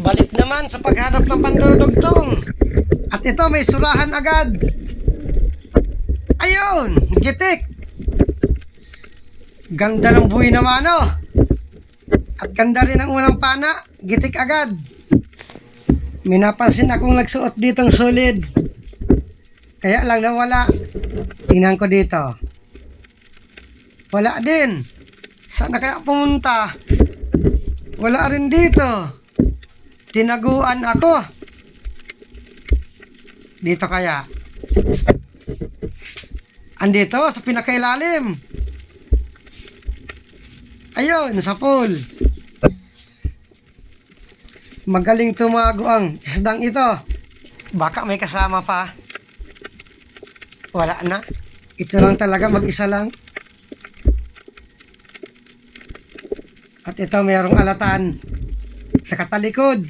Balik naman sa paghanap ng pandurudugtong. At ito, may surahan agad. Ayun, gitik. Ganda ng buhay naman, oh. At ganda rin ang unang pana, gitik agad. May napansin akong nagsuot ditong solid. Kaya lang nawala. Tingnan ko dito. Wala din. Saan na kaya pumunta? Wala rin dito. Tinaguan ako. Dito kaya? Andito sa pinakailalim. Ayun, sa pool. Magaling tumago ang isdang ito. Baka may kasama pa. Wala na. Ito lang talaga, mag-isa lang. At ito, mayroong alatan. Nakatalikod.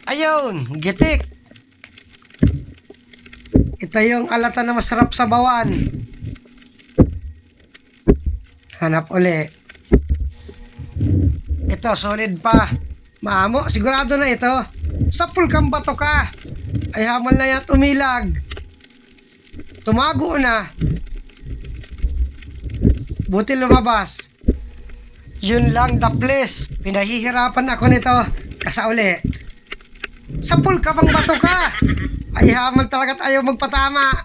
Ayun, gitik. Ito yung alatan na masarap sa bawan. Hanap uli. Ito, solid pa. Maamo, sigurado na ito. Sa pulkang bato ka. Ay hamal na yan, umilag. Tumago na. Buti lumabas. Yun lang, the place. Pinahihirapan ako nito. Kasauli. Sa pulka bang bato ka. Ay hamal talaga ayaw magpatama.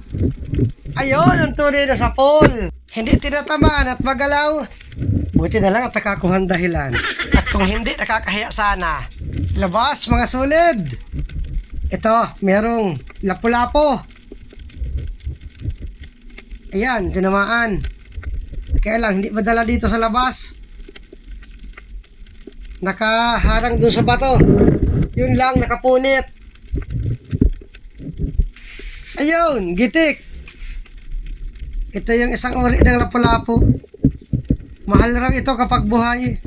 Ayun, ang tunay na sa pool. Hindi tinatamaan at magalaw. Buti na lang at nakakuhang dahilan. At kung hindi, nakakahiya sana. Labas, mga solid. Ito, merong lapu-lapo. Ayan, tinamaan. Kaya lang, hindi madala dito sa labas. Nakaharang dun sa bato. Yun lang, nakapunit. Ayun, gitik. Ito yung isang uri ng lapu-lapo. Mahal lang ito kapag buhay.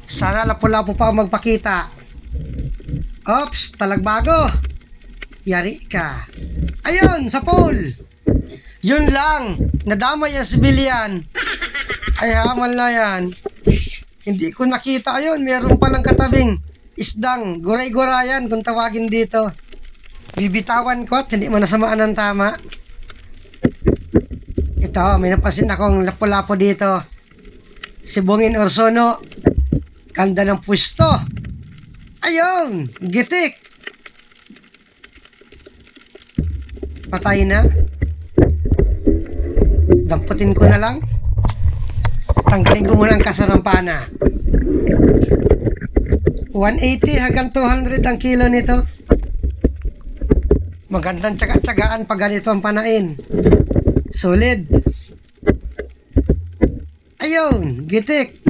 Sana lapu-lapo pa ang magpakita. Oops, talagbago. Yari ka. Ayun, sa pool. Yun lang, nadamay ang sibilyan. Ay hamal na yan. Hindi ko nakita ayun, meron palang katabing isdang, guray-gurayan kung tawagin dito. Bibitawan ko at hindi mo nasamaan ng tama. Ito, may napansin akong lapu-lapo dito. Sibungin orsono. Ganda ng pwesto. Ayun, gitik. Patay na. Damputin ko na lang. Tanggalin ko muna ang kasarampana. 180 hanggang 200 ang kilo nito. Magandang tsaga-tsagaan pag ganito ang panain. Solid. Ayun, gitik.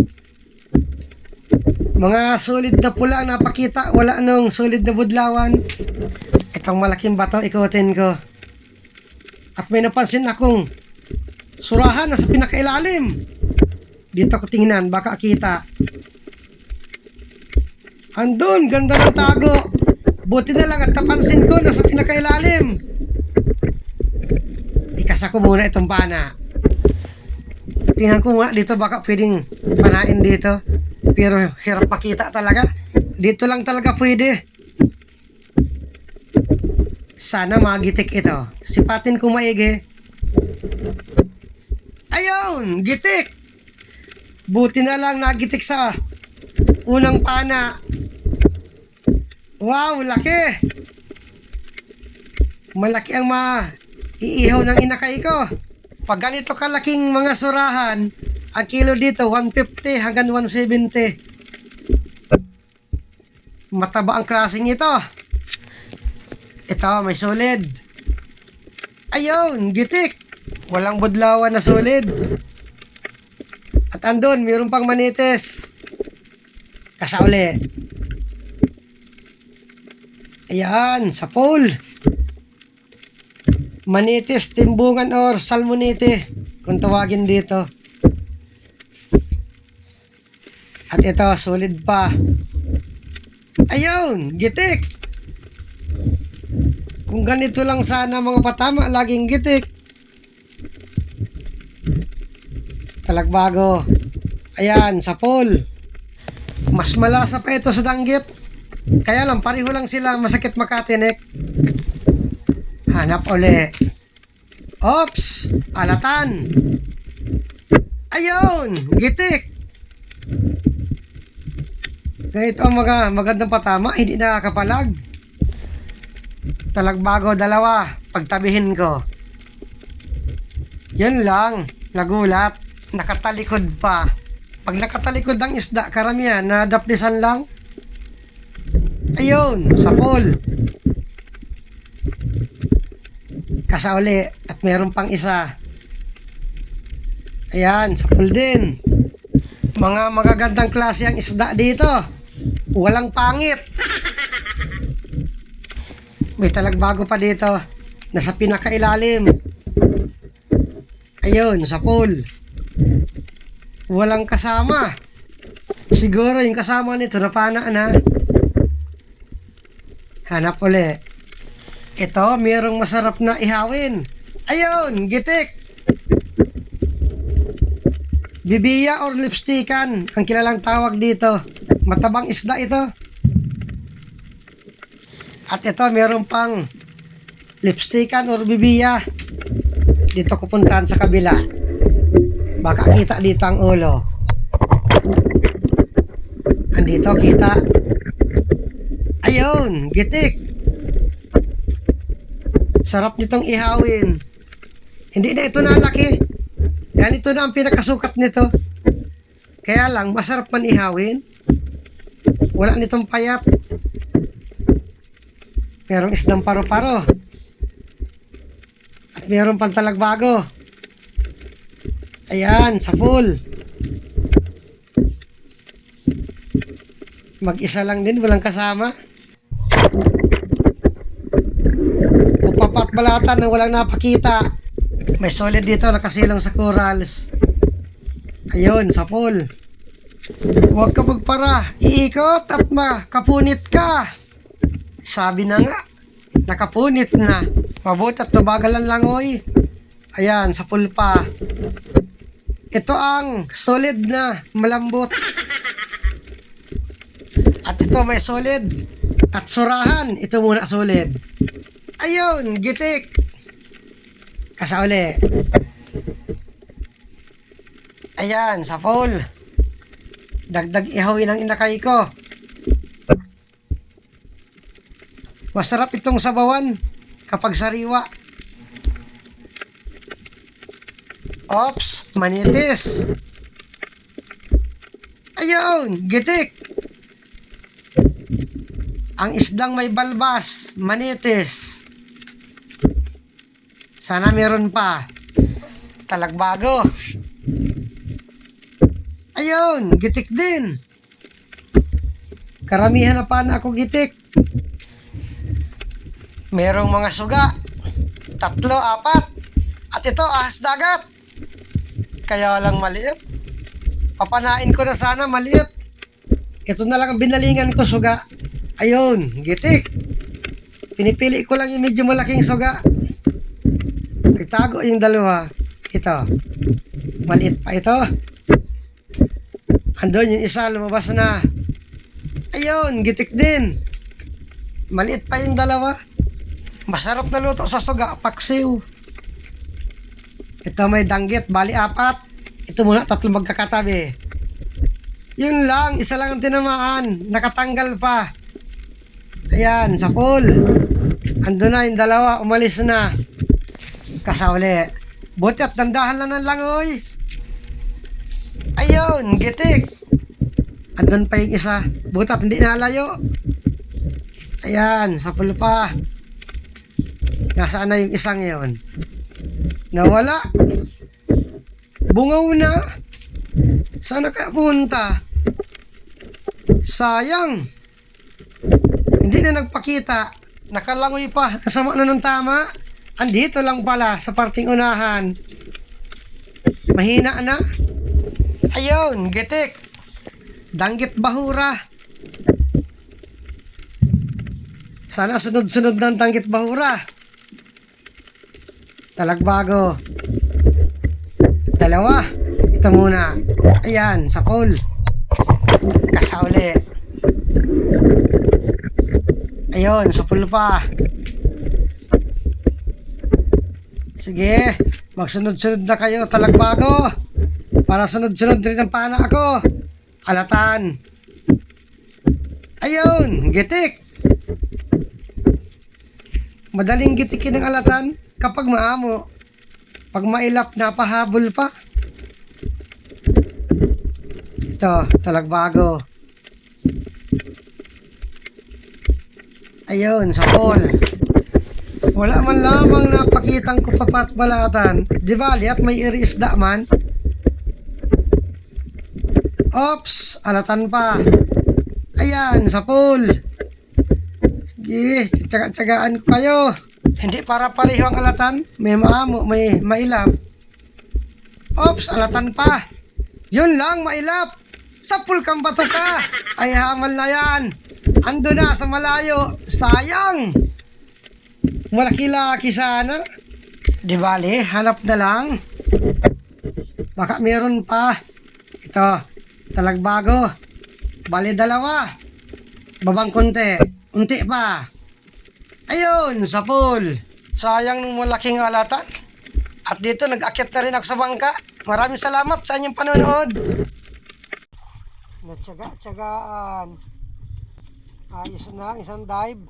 Mga solid na pula ang napakita. Wala nung solid na budlawan. Itong malaking bato, ikutin ko. At may napansin akong surahan na sa pinakailalim. Dito ko tingnan, baka kita. Andun, ganda ng tago. Buti na lang at napansin ko na sa pinakailalim. Ikasa ko muna itong pana. Tingnan ko muna dito, baka pwedeng panain dito. Pero hirap makita talaga. Dito lang talaga pwede. Sana magitik ito. Sipatin ko maigi. Ayun, gitik. Buti na lang nagitik sa unang pana. Wow, laki. Malaki ang iihaw ng inakay ko. Pag ganito kalaking mga surahan, ang kilo dito 150 hanggang 170. Mataba ang klaseng ito. Ito, may solid. Ayun, gitik. Walang budlawan na solid. At andun, mayroon pang manitis. Kasauli. Ayan, sa pool. Manitis, timbungan or salmonite, kung tawagin dito. At ito, solid pa. Ayun, gitik. Kung ganito lang sana mga patama, laging gitik. Talagbago. Ayan, sa pool. Mas malasa pa ito sa danggit. Kaya lang, pareho lang sila masakit makatinik. Hanap uli. Oops! Alatan! Ayun! Gitik! Ganito ang mga magandang patama, hindi nakakapalag. Talagbago dalawa, pagtabihin ko. Yun lang, nagulat. Nakatalikod pa. Pag nakatalikod ang isda, karamihan, nadaplisan lang. Ayun, sapol. Kasauli, at meron pang isa. Ayan, sapol din. Mga magagandang klase ang isda dito. Walang pangit. May talagbago pa dito. Nasa pinakailalim. Ayun, sapol. Walang kasama. Siguro yung kasama nito napana na. Hanap uli. Ito, mayroong masarap na ihawin. Ayun, gitik. Bibiya or lipstickan ang kilalang tawag dito. Matabang isda ito. At ito, mayroong pang lipstickan or bibiya. Dito ko puntahan sa kabila. Baka kita dito ang ulo. Andito kita. Ayun, gitik. Sarap nitong ihawin. Hindi na ito nalaki. Ganito na ang pinakasukat nito. Kaya lang, masarap man ihawin. Wala nitong payat. Merong isdang paro-paro. At meron pang talagbago. Ayan, sapul. Mag-isa lang din, walang kasama. Upapat balatan na walang napakita. May solid dito, nakasilong sa corals. Ayun, sapul. Huwag ka magpara, iikot at makapunit ka. Sabi na nga, nakapunit na. Mabuti at tubagalan lang, oy. Ayan, sapul pa. Ito ang solid na malambot. At ito may solid at surahan. Ito muna solid. Ayun, gitik. Kasauli. Ayan, sapol. Dagdag ihawin ang inakay ko. Masarap itong sabawan kapag sariwa. Ops, manitis. Ayun, gitik. Ang isdang may balbas, manitis. Sana meron pa. Talagbago. Ayun, gitik din. Karamihan na pa na ako gitik. Merong mga suga. 3, 4. At ito, ahas dagat. Kaya lang maliit. Papanain ko na sana maliit. Ito na lang ang binalingan ko, suga. Ayun, gitik. Pinipili ko lang yung medyo malaking suga. Nagtago yung dalawa. Ito. Maliit pa ito. Andun yung isa, lumabas na. Ayun, gitik din. Maliit pa yung dalawa. Masarap na luto sa suga, paksiw. Ito may danggit, bali 4. Ito muna, 3 magkakatabi. Yun lang, isa lang ang tinamaan. Nakatanggal pa. Ayan, sapul. Andun na yung dalawa, umalis na. Kasauli. Buti at dandahan lang ng langoy. Ayun, gitik. Andun pa yung isa. Buti at hindi nalayo. Ayan, sapul pa. Nasaan na yung isang yun? Nawala. Bungaw na. Sana kaya pumunta? Sayang. Hindi na nagpakita. Nakalangoy pa. Nasama na ng tama. Andito lang pala sa parting unahan. Mahina na. Ayun, gitik. Danggit bahura. Sana sunod-sunod ng danggit bahura. Talagbago. 2. Ito muna. Ayan, sapol. Isa uli. Ayun, supul pa. Sige, magsunod-sunod na kayo, talagbago. Para sunod-sunod rin ang pana ako. Alatan. Ayun, gitik. Madaling gitikin ng alatan kapag maamo. Pag mailap, napahabol pa. Ito, talagbago. Ayun, sapol. Wala man lamang napakitang kupapat balatan. Di ba, liat may iri-isda man? Ops, alatan pa. Ayan, sapol. Sige, tsaga-tsagaan ko kayo. Hindi para pareho ang alatan. May maamo, may mailap. Ops, alatan pa. Yun lang, mailap. Sapul kang bato ka. Ay, hamal na yan. Ando na sa malayo. Sayang. Malaki-laki sana. Di bale, hanap na lang. Baka meron pa. Ito, talagbago. Bale, dalawa. Babang konti. Unti pa. Ayun, sapul. Sayang nung malaking alatan. At dito, nag-akyat na rin ako sa bangka. Maraming salamat sa inyong panonood. Natsaga-tsagaan. Ayos na, isang dive.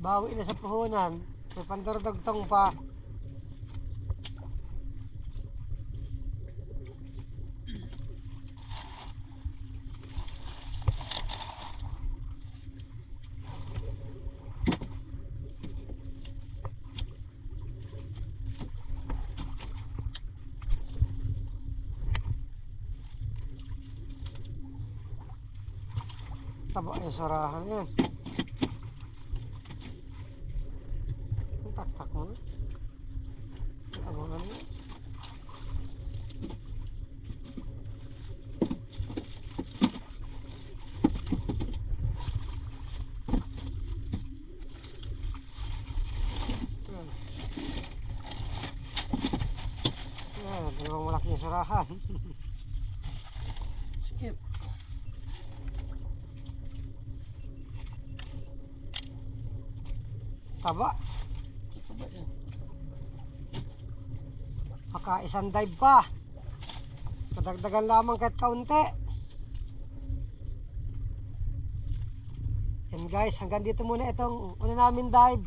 Bawi na sa puhunan. May pandardagtong pa. Taba yung sarahan yan. Ang taktak mo na. Abangan mo. Yan, dalawang malaking sarahan. Skip. Taba. Taba yan. Baka isang dive pa. Madagdagan lamang kahit kaunti. And guys, hanggang dito muna itong una namin dive.